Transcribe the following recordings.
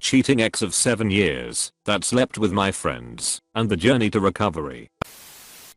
cheating ex of 7 years that slept with my friends, and the journey to recovery.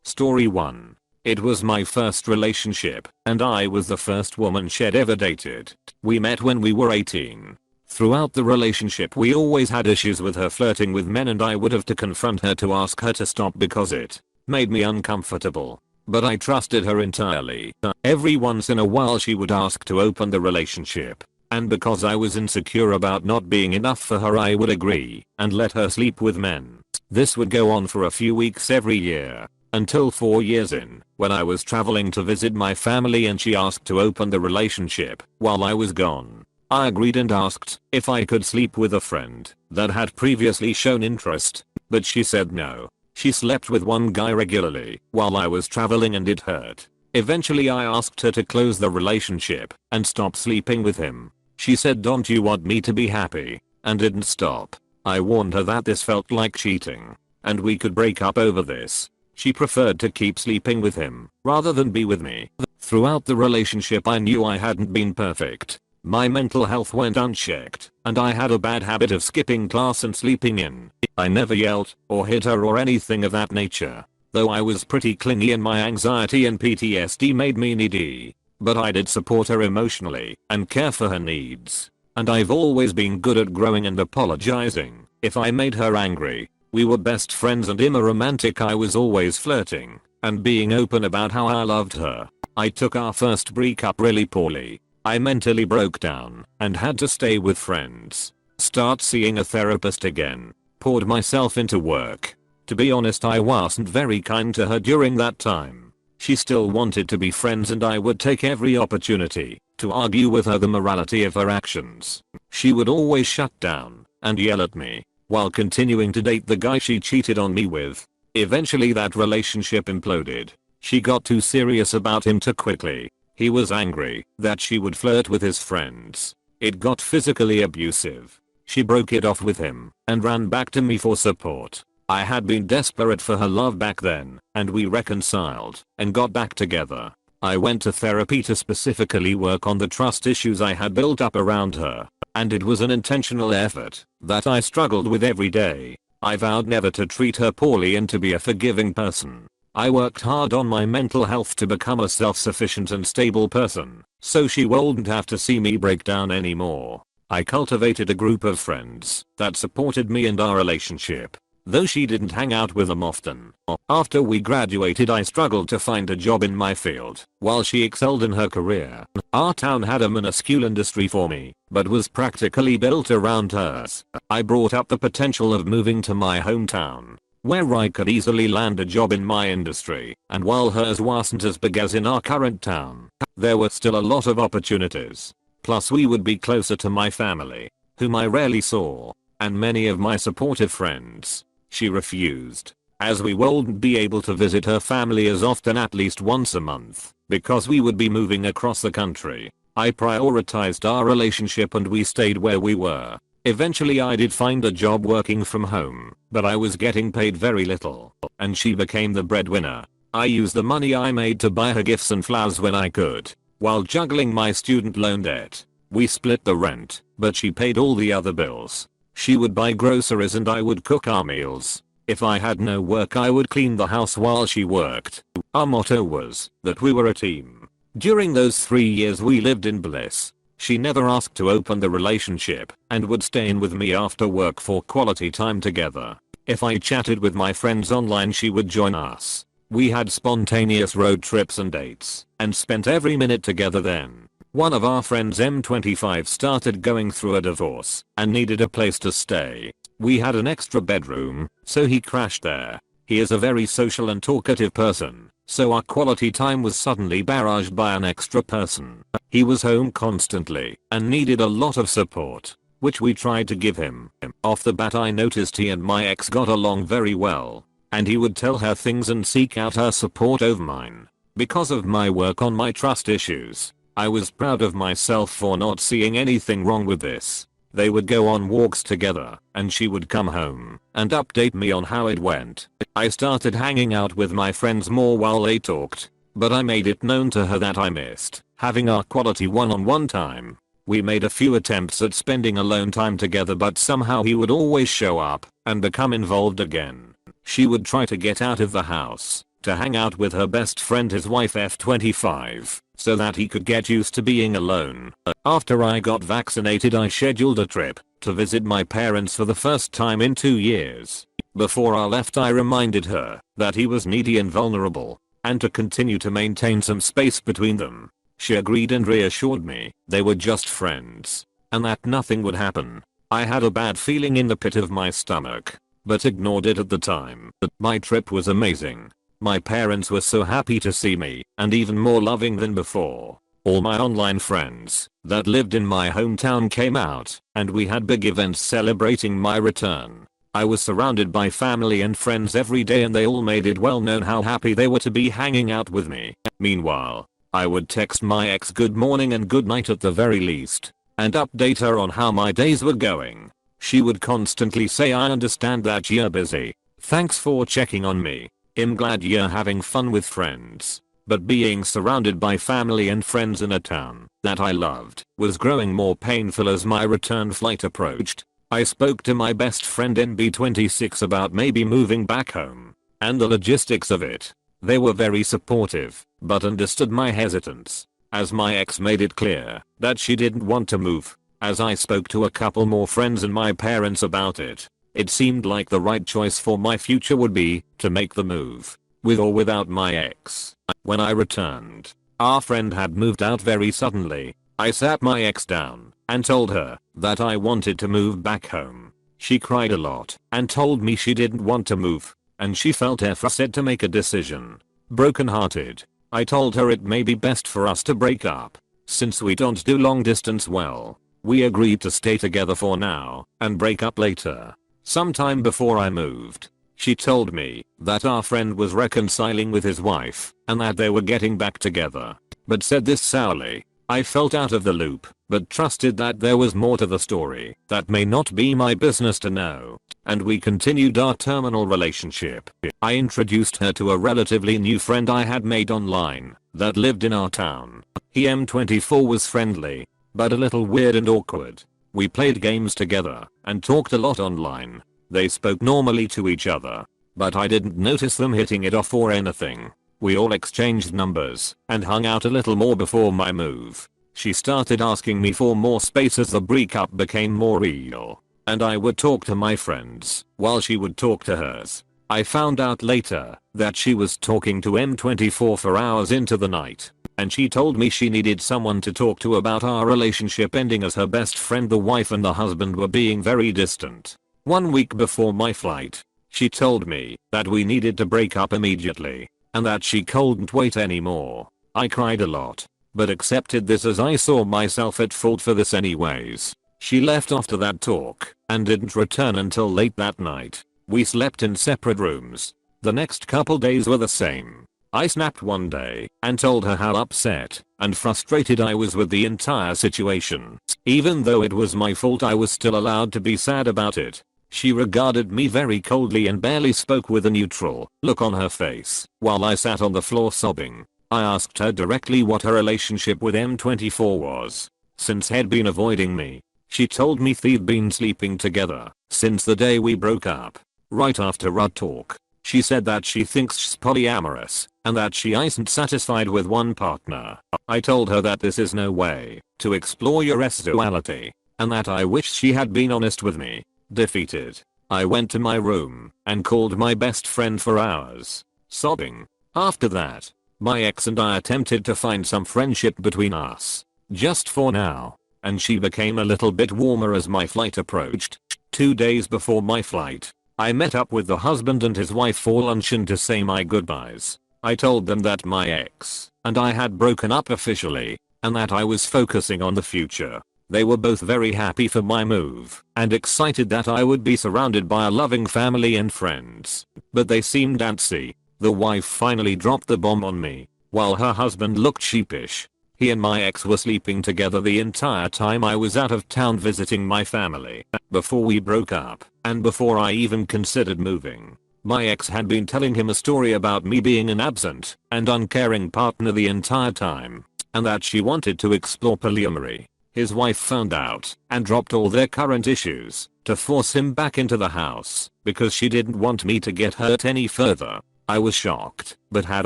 Story 1. It was my first relationship, and I was the first woman she'd ever dated. We met when we were 18. Throughout the relationship we always had issues with her flirting with men, and I would have to confront her to ask her to stop because it made me uncomfortable. But I trusted her entirely. Every once in a while she would ask to open the relationship, and because I was insecure about not being enough for her I would agree and let her sleep with men. This would go on for a few weeks every year, until 4 years in, when I was traveling to visit my family and she asked to open the relationship while I was gone. I agreed and asked if I could sleep with a friend that had previously shown interest, but she said no. She slept with one guy regularly while I was traveling and it hurt. Eventually I asked her to close the relationship and stop sleeping with him. She said, "Don't you want me to be happy?" and didn't stop. I warned her that this felt like cheating and we could break up over this. She preferred to keep sleeping with him rather than be with me. Throughout the relationship I knew I hadn't been perfect. My mental health went unchecked, and I had a bad habit of skipping class and sleeping in. I never yelled or hit her or anything of that nature, though I was pretty clingy and my anxiety and PTSD made me needy. But I did support her emotionally and care for her needs. And I've always been good at growing and apologizing if I made her angry. We were best friends and in a romantic I was always flirting and being open about how I loved her. I took our first breakup really poorly. I mentally broke down and had to stay with friends, start seeing a therapist again, poured myself into work. To be honest, I wasn't very kind to her during that time. She still wanted to be friends and I would take every opportunity to argue with her the morality of her actions. She would always shut down and yell at me while continuing to date the guy she cheated on me with. Eventually that relationship imploded. She got too serious about him too quickly. He was angry that she would flirt with his friends. It got physically abusive. She broke it off with him and ran back to me for support. I had been desperate for her love back then, and we reconciled and got back together. I went to therapy to specifically work on the trust issues I had built up around her, and it was an intentional effort that I struggled with every day. I vowed never to treat her poorly and to be a forgiving person. I worked hard on my mental health to become a self-sufficient and stable person, so she wouldn't have to see me break down anymore. I cultivated a group of friends that supported me and our relationship, though she didn't hang out with them often. After we graduated I struggled to find a job in my field, while she excelled in her career. Our town had a minuscule industry for me, but was practically built around hers. I brought up the potential of moving to my hometown, where I could easily land a job in my industry, and while hers wasn't as big as in our current town, there were still a lot of opportunities. Plus we would be closer to my family, whom I rarely saw, and many of my supportive friends. She refused, as we wouldn't be able to visit her family as often, at least once a month, because we would be moving across the country. I prioritized our relationship and we stayed where we were. Eventually I did find a job working from home, but I was getting paid very little, and she became the breadwinner. I used the money I made to buy her gifts and flowers when I could, while juggling my student loan debt. We split the rent, but she paid all the other bills. She would buy groceries and I would cook our meals. If I had no work I would clean the house while she worked. Our motto was that we were a team. During those 3 years we lived in bliss. She never asked to open the relationship and would stay in with me after work for quality time together. If I chatted with my friends online she would join us. We had spontaneous road trips and dates and spent every minute together then. One of our friends, M25, started going through a divorce and needed a place to stay. We had an extra bedroom, so he crashed there. He is a very social and talkative person, so our quality time was suddenly barraged by an extra person. He was home constantly and needed a lot of support, which we tried to give him. Off the bat I noticed he and my ex got along very well, and he would tell her things and seek out her support over mine. Because of my work on my trust issues, I was proud of myself for not seeing anything wrong with this. They would go on walks together, and she would come home and update me on how it went. I started hanging out with my friends more while they talked, but I made it known to her that I missed having our quality one-on-one time. We made a few attempts at spending alone time together, but somehow he would always show up and become involved again. She would try to get out of the house to hang out with her best friend, his wife F25, so that he could get used to being alone. After I got vaccinated, I scheduled a trip to visit my parents for the first time in 2 years. Before I left, I reminded her that he was needy and vulnerable, and to continue to maintain some space between them. She agreed and reassured me they were just friends, and that nothing would happen. I had a bad feeling in the pit of my stomach, but ignored it at the time. My trip was amazing. My parents were so happy to see me, and even more loving than before. All my online friends that lived in my hometown came out, and we had big events celebrating my return. I was surrounded by family and friends every day, and they all made it well known how happy they were to be hanging out with me. Meanwhile, I would text my ex good morning and good night at the very least, and update her on how my days were going. She would constantly say, "I understand that you're busy. Thanks for checking on me. I'm glad you're having fun with friends." But being surrounded by family and friends in a town that I loved was growing more painful as my return flight approached. I spoke to my best friend NB26 about maybe moving back home and the logistics of it. They were very supportive, but understood my hesitance, as my ex made it clear that she didn't want to move. As I spoke to a couple more friends and my parents about it, it seemed like the right choice for my future would be to make the move, with or without my ex. When I returned, our friend had moved out very suddenly. I sat my ex down and told her that I wanted to move back home. She cried a lot and told me she didn't want to move, and she felt said to make a decision. Broken-hearted, I told her it may be best for us to break up, since we don't do long distance well. We agreed to stay together for now and break up later. Sometime before I moved, she told me that our friend was reconciling with his wife and that they were getting back together, but said this sourly. I felt out of the loop, but trusted that there was more to the story that may not be my business to know, and we continued our terminal relationship. I introduced her to a relatively new friend I had made online that lived in our town. He M24 was friendly, but a little weird and awkward. We played games together and talked a lot online. They spoke normally to each other, but I didn't notice them hitting it off or anything. We all exchanged numbers and hung out a little more before my move. She started asking me for more space as the breakup became more real, and I would talk to my friends while she would talk to hers. I found out later that she was talking to M24 for hours into the night, and she told me she needed someone to talk to about our relationship ending, as her best friend, the wife, and the husband were being very distant. 1 week before my flight, she told me that we needed to break up immediately, and that she couldn't wait anymore. I cried a lot, but accepted this as I saw myself at fault for this anyways. She left after that talk and didn't return until late that night. We slept in separate rooms. The next couple days were the same. I snapped one day and told her how upset and frustrated I was with the entire situation. Even though it was my fault, I was still allowed to be sad about it. She regarded me very coldly and barely spoke, with a neutral look on her face, while I sat on the floor sobbing. I asked her directly what her relationship with M24 was, since he'd been avoiding me. She told me they'd been sleeping together since the day we broke up. Right after our talk, she said that she thinks she's polyamorous and that she isn't satisfied with one partner. I told her that this is no way to explore your sexuality, and that I wish she had been honest with me. Defeated, I went to my room and called my best friend for hours, sobbing. After that, my ex and I attempted to find some friendship between us, just for now, and she became a little bit warmer as my flight approached. 2 days before my flight, I met up with the husband and his wife for luncheon to say my goodbyes. I told them that my ex and I had broken up officially, and that I was focusing on the future. They were both very happy for my move and excited that I would be surrounded by a loving family and friends, but they seemed antsy. The wife finally dropped the bomb on me, while her husband looked sheepish. He and my ex were sleeping together the entire time I was out of town visiting my family. Before we broke up, and before I even considered moving, my ex had been telling him a story about me being an absent and uncaring partner the entire time, and that she wanted to explore polyamory. His wife found out and dropped all their current issues to force him back into the house because she didn't want me to get hurt any further. I was shocked, but had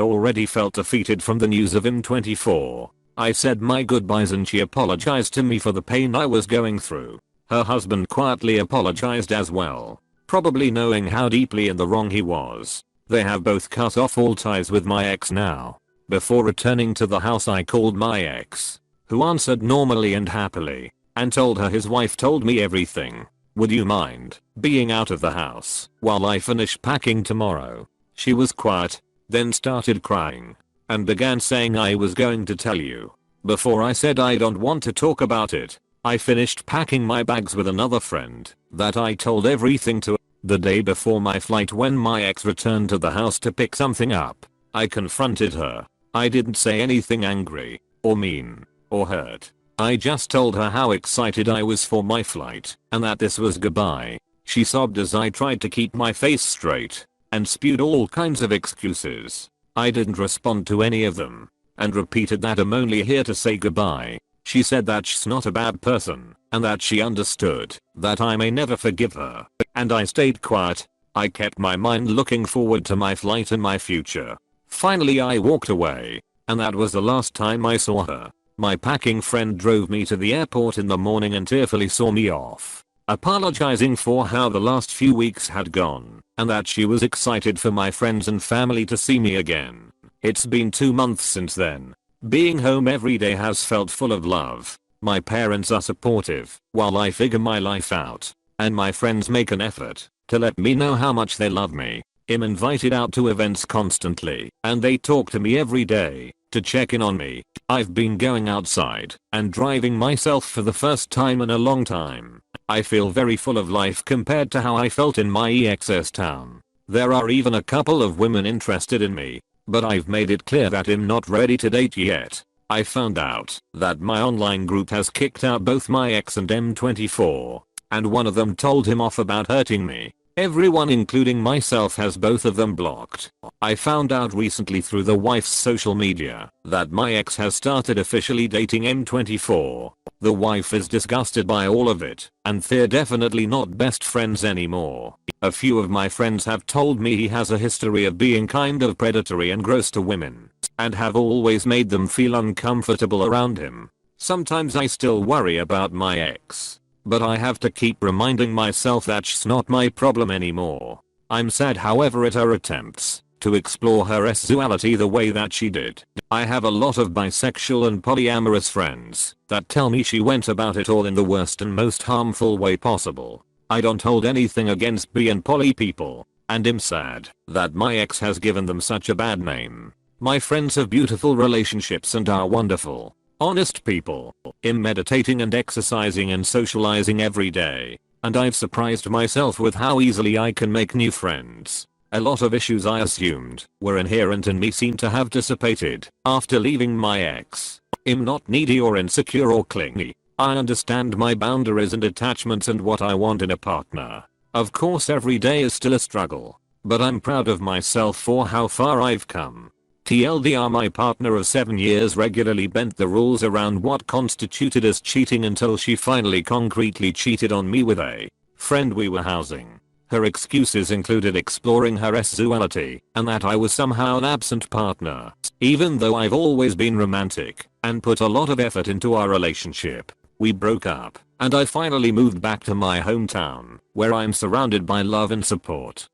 already felt defeated from the news of him 24. I said my goodbyes and she apologized to me for the pain I was going through. Her husband quietly apologized as well, probably knowing how deeply in the wrong he was. They have both cut off all ties with my ex now. Before returning to the house I called my ex, who answered normally and happily, and told her his wife told me everything. Would you mind being out of the house while I finish packing tomorrow? She was quiet, then started crying, and began saying I was going to tell you. Before I said I don't want to talk about it, I finished packing my bags with another friend that I told everything to. The day before my flight when my ex returned to the house to pick something up, I confronted her. I didn't say anything angry, or mean, or hurt. I just told her how excited I was for my flight, and that this was goodbye. She sobbed as I tried to keep my face straight, and spewed all kinds of excuses. I didn't respond to any of them, and repeated that I'm only here to say goodbye. She said that she's not a bad person, and that she understood that I may never forgive her, and I stayed quiet. I kept my mind looking forward to my flight and my future. Finally I walked away, and that was the last time I saw her. My packing friend drove me to the airport in the morning and tearfully saw me off, apologizing for how the last few weeks had gone, and that she was excited for my friends and family to see me again. It's been 2 months since then. Being home every day has felt full of love. My parents are supportive while I figure my life out, and my friends make an effort to let me know how much they love me. I'm invited out to events constantly, and they talk to me every day to check in on me. I've been going outside and driving myself for the first time in a long time. I feel very full of life compared to how I felt in my ex's town. There are even a couple of women interested in me, but I've made it clear that I'm not ready to date yet. I found out that my online group has kicked out both my ex and M24, and one of them told him off about hurting me. Everyone including myself has both of them blocked. I found out recently through the wife's social media that my ex has started officially dating M24. The wife is disgusted by all of it, and they're definitely not best friends anymore. A few of my friends have told me he has a history of being kind of predatory and gross to women, and have always made them feel uncomfortable around him. Sometimes I still worry about my ex, but I have to keep reminding myself that she's not my problem anymore. I'm sad however at her attempts to explore her sexuality the way that she did. I have a lot of bisexual and polyamorous friends that tell me she went about it all in the worst and most harmful way possible. I don't hold anything against bi and poly people, and I'm sad that my ex has given them such a bad name. My friends have beautiful relationships and are wonderful, honest people. I'm meditating and exercising and socializing every day, and I've surprised myself with how easily I can make new friends. A lot of issues I assumed were inherent in me seem to have dissipated after leaving my ex. I'm not needy or insecure or clingy. I understand my boundaries and attachments and what I want in a partner. Of course every day is still a struggle, but I'm proud of myself for how far I've come. TLDR, my partner of 7 years regularly bent the rules around what constituted as cheating until she finally concretely cheated on me with a friend we were housing. Her excuses included exploring her sexuality and that I was somehow an absent partner, even though I've always been romantic and put a lot of effort into our relationship. We broke up, and I finally moved back to my hometown, where I'm surrounded by love and support.